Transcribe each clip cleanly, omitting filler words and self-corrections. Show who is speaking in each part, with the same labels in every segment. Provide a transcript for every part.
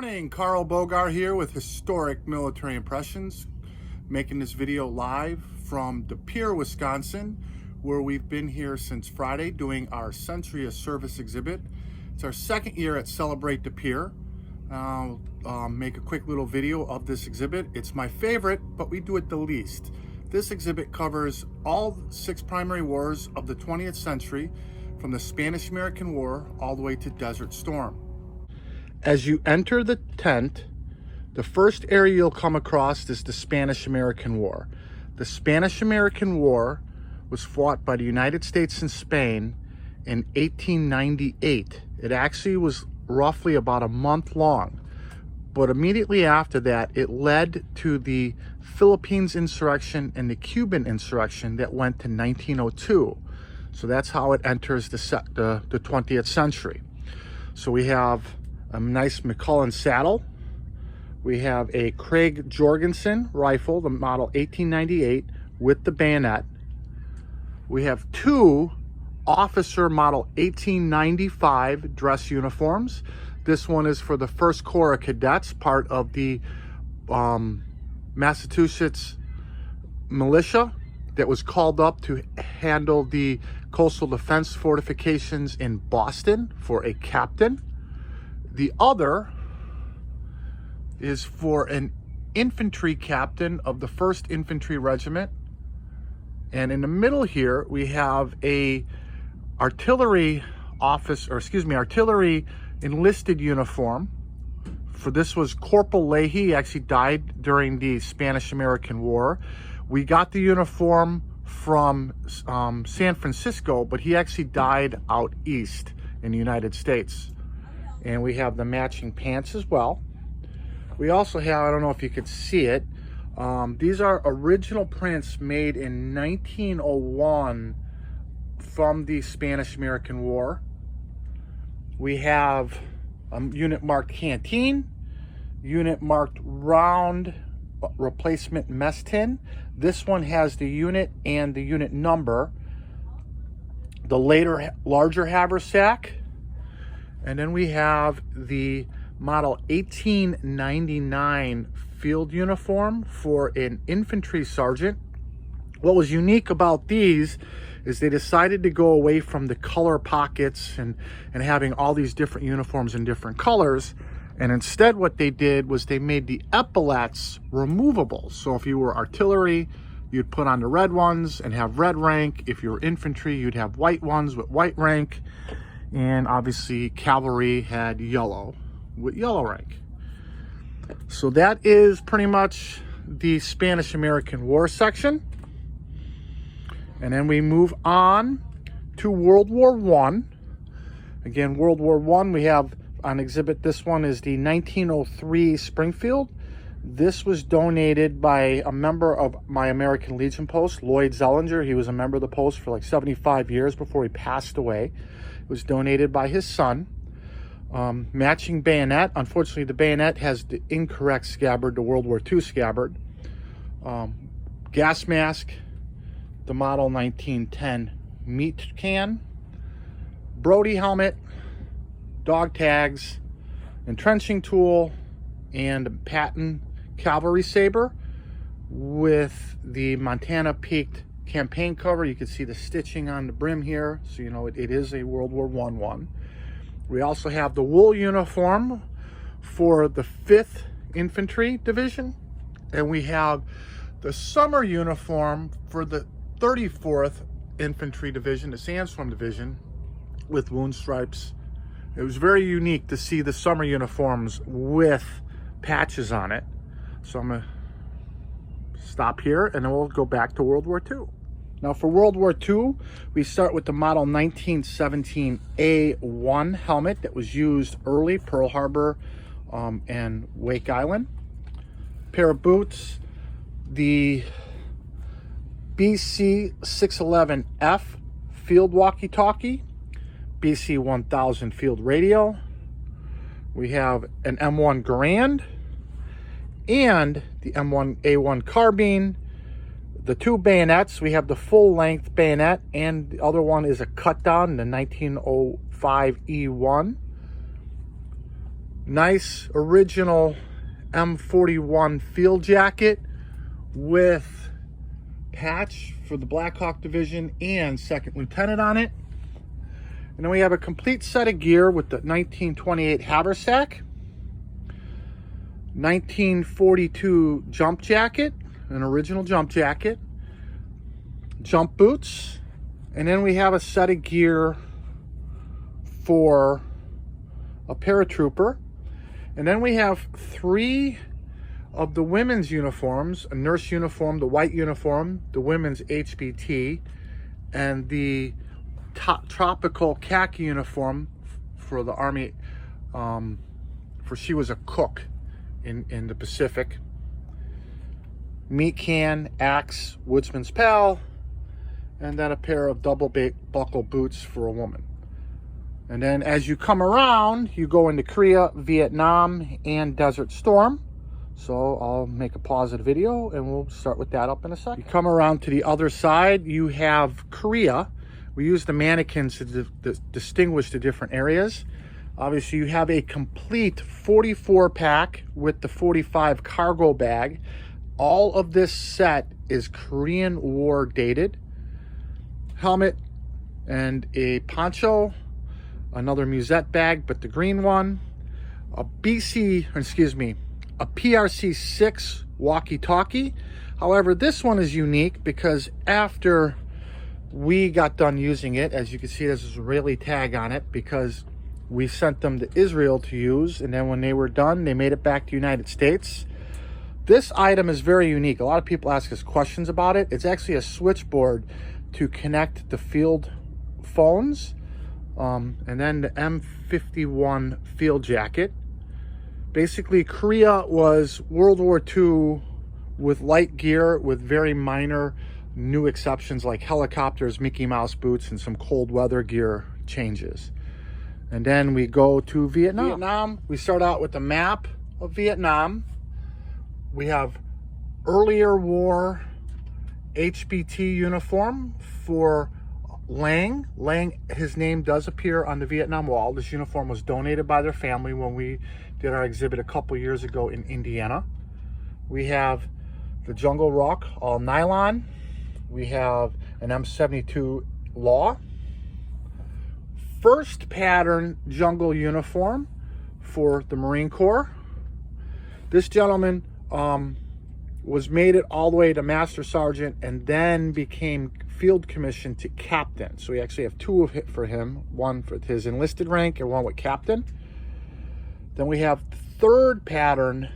Speaker 1: morning, Carl Bogar here with Historic Military Impressions, making this video live from De Pere, Wisconsin, where we've been here since Friday doing our Century of Service exhibit. It's our second year at Celibate De Pere. I'll make a quick little video of this exhibit. It's my favorite, but we do it the least. This exhibit covers all 6 primary wars of the 20th century, from the Spanish-American War all the way to Desert Storm. As you enter the tent, the first area you'll come across is the Spanish-American War. The Spanish-American War was fought by the United States and Spain in 1898. It actually was roughly about a month long, but immediately after that, it led to the Philippines insurrection and the Cuban insurrection that went to 1902. So that's how it enters the 20th century. So we have a nice McCullen saddle. We have a Craig Jorgensen rifle, the model 1898 with the bayonet. We have 2 officer model 1895 dress uniforms. This one is for the 1st Corps of Cadets, part of the Massachusetts militia that was called up to handle the coastal defense fortifications in Boston for a captain. The other is for an infantry captain of the 1st Infantry Regiment. And in the middle here, we have a artillery enlisted uniform. For this was Corporal Leahy. He actually died during the Spanish-American War. We got the uniform from San Francisco, but he actually died out east in the United States. And we have the matching pants as well. We also have, I don't know if you could see it, these are original prints made in 1901 from the Spanish-American War. We have a unit marked canteen, unit marked round replacement mess tin. This one has the unit and the unit number, the later larger haversack. And then we have the model 1899 field uniform for an infantry sergeant. What was unique about these is they decided to go away from the color pockets and having all these different uniforms in different colors. And instead what they did was they made the epaulets removable. So if you were artillery, you'd put on the red ones and have red rank. If you were infantry, you'd have white ones with white rank. And obviously cavalry had yellow with yellow rank. So that is pretty much the Spanish-American War section. And then we move on to World War I. Again, World War I, we have on exhibit, this one is the 1903 Springfield. This was donated by a member of my American Legion post, Lloyd Zellinger. He was a member of the post for like 75 years before he passed away. It was donated by his son. Matching bayonet. Unfortunately, the bayonet has the incorrect scabbard, the World War II scabbard. Gas mask, the model 1910 meat can. Brody helmet, dog tags, entrenching tool, and Patton cavalry saber with the Montana Peaked campaign cover. You can see the stitching on the brim here, so you know it is a World War I one. We also have the wool uniform for the 5th Infantry Division, and we have the summer uniform for the 34th Infantry Division, the Sandstorm Division, with wound stripes. It was very unique to see the summer uniforms with patches on it. So I'm gonna stop here and then we'll go back to World War II. Now for World War II, we start with the model 1917 A1 helmet that was used early, Pearl Harbor and Wake Island. Pair of boots, the BC 611F field walkie-talkie, BC 1000 field radio. We have an M1 Garand and the M1 A1 carbine. The 2 bayonets, we have the full length bayonet, and the other one is a cut down, the 1905 E1. Nice original M41 field jacket with patch for the Black Hawk Division and Second Lieutenant on it. And then we have a complete set of gear with the 1928 haversack, 1942 jump jacket, an original jump jacket, jump boots, and then we have a set of gear for a paratrooper. And then we have 3 of the women's uniforms, a nurse uniform, the white uniform, the women's HBT, and the tropical khaki uniform for the Army, for she was a cook in the Pacific. Meat can, axe, woodsman's pal, and then a pair of double buckle boots for a woman. And then as you come around, you go into Korea, Vietnam, and Desert Storm. So I'll make a pause of the video and we'll start with that up in a second. You come around to the other side, you have Korea. We use the mannequins to distinguish the different areas. Obviously you have a complete 44 pack with the 45 cargo bag. All of this set is Korean War dated. Helmet and a poncho, another musette bag, but the green one, a PRC-6 walkie-talkie. However, this one is unique because after we got done using it, as you can see, there's this Israeli tag on it because we sent them to Israel to use, and then when they were done, they made it back to the United States. This item is very unique. A lot of people ask us questions about it. It's actually a switchboard to connect the field phones, and then the M51 field jacket. Basically, Korea was World War II with light gear with very minor new exceptions like helicopters, Mickey Mouse boots, and some cold weather gear changes. And then we go to Vietnam. We start out with the map of Vietnam. We have earlier war HBT uniform for Lang. Lang, his name does appear on the Vietnam Wall. This uniform was donated by their family when we did our exhibit a couple years ago in Indiana. We have the Jungle Rock, all nylon. We have an M72 Law. First pattern jungle uniform for the Marine Corps. This gentleman was made it all the way to Master Sergeant and then became field commissioned to captain. So we actually have 2 of it for him, one for his enlisted rank and one with captain. Then we have third pattern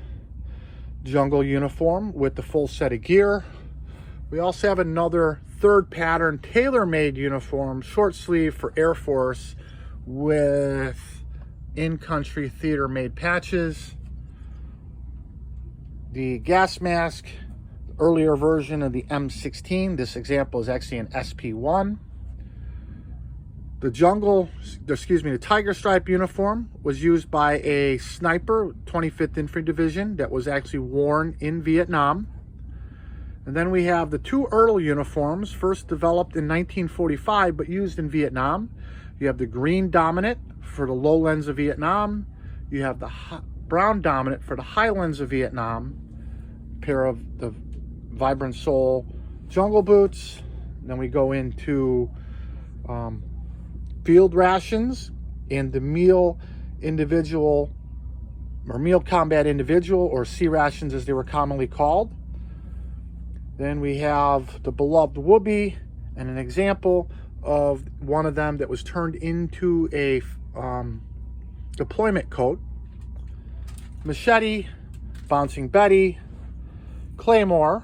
Speaker 1: jungle uniform with the full set of gear. We also have another third pattern tailor-made uniform, short sleeve for Air Force with in-country theater-made patches. The gas mask, the earlier version of the M16. This example is actually an SP1. The Tiger Stripe uniform was used by a sniper, 25th Infantry Division, that was actually worn in Vietnam. And then we have the 2 early uniforms, first developed in 1945, but used in Vietnam. You have the green dominant for the lowlands of Vietnam. You have the brown dominant for the highlands of Vietnam. A pair of the Vibrant Soul jungle boots. And then we go into field rations and the meal individual, or meal combat individual, or C rations as they were commonly called. Then we have the beloved Whoopee and an example of one of them that was turned into a deployment coat. Machete, Bouncing Betty, Claymore,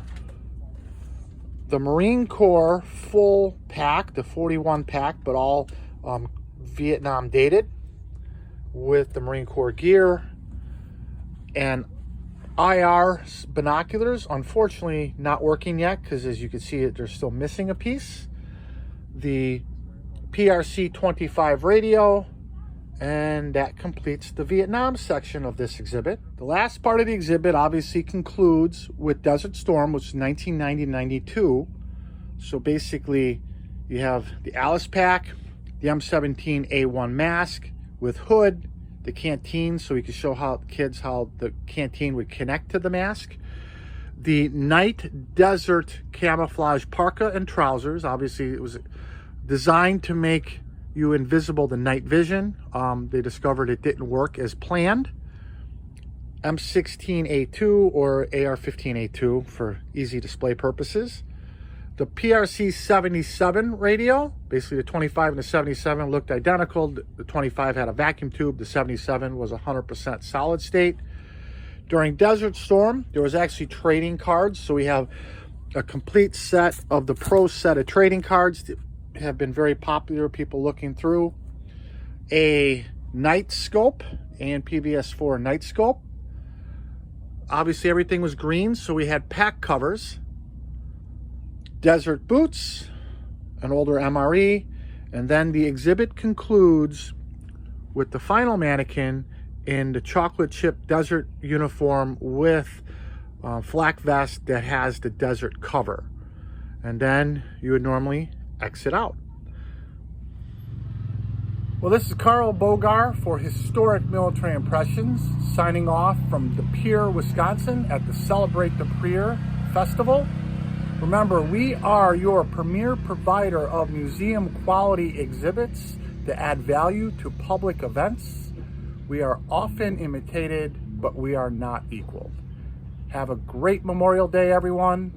Speaker 1: the Marine Corps full pack, the 41 pack, but all Vietnam dated with the Marine Corps gear, and IR binoculars, unfortunately not working yet because as you can see they're still missing a piece. The PRC 25 radio, and that completes the Vietnam section of this exhibit. The last part of the exhibit obviously concludes with Desert Storm, which is 1990-92. So basically you have the Alice pack, the M17A1 mask with hood, the canteen so we could show how kids how the canteen would connect to the mask. The night desert camouflage parka and trousers. Obviously, it was designed to make you invisible to night vision. They discovered it didn't work as planned. M16A2 or AR-15A2 for easy display purposes. The PRC 77 radio, basically the 25 and the 77 looked identical. The 25 had a vacuum tube. The 77 was 100% solid state. During Desert Storm, there was actually trading cards. So we have a complete set of the pro set of trading cards that have been very popular, people looking through. A night scope and PVS-4 night scope. Obviously everything was green, so we had pack covers. Desert boots, an older MRE, and then the exhibit concludes with the final mannequin in the chocolate chip desert uniform with flak vest that has the desert cover. And then you would normally exit out. Well, this is Carl Bogar for Historic Military Impressions, signing off from De Pere, Wisconsin at the Celibate De Pere Festival. Remember, we are your premier provider of museum quality exhibits to add value to public events. We are often imitated, but we are not equaled. Have a great Memorial Day, everyone.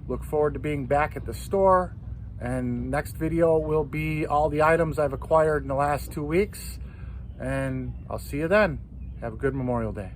Speaker 1: Look forward to being back at the store. And next video will be all the items I've acquired in the last 2 weeks. And I'll see you then. Have a good Memorial Day.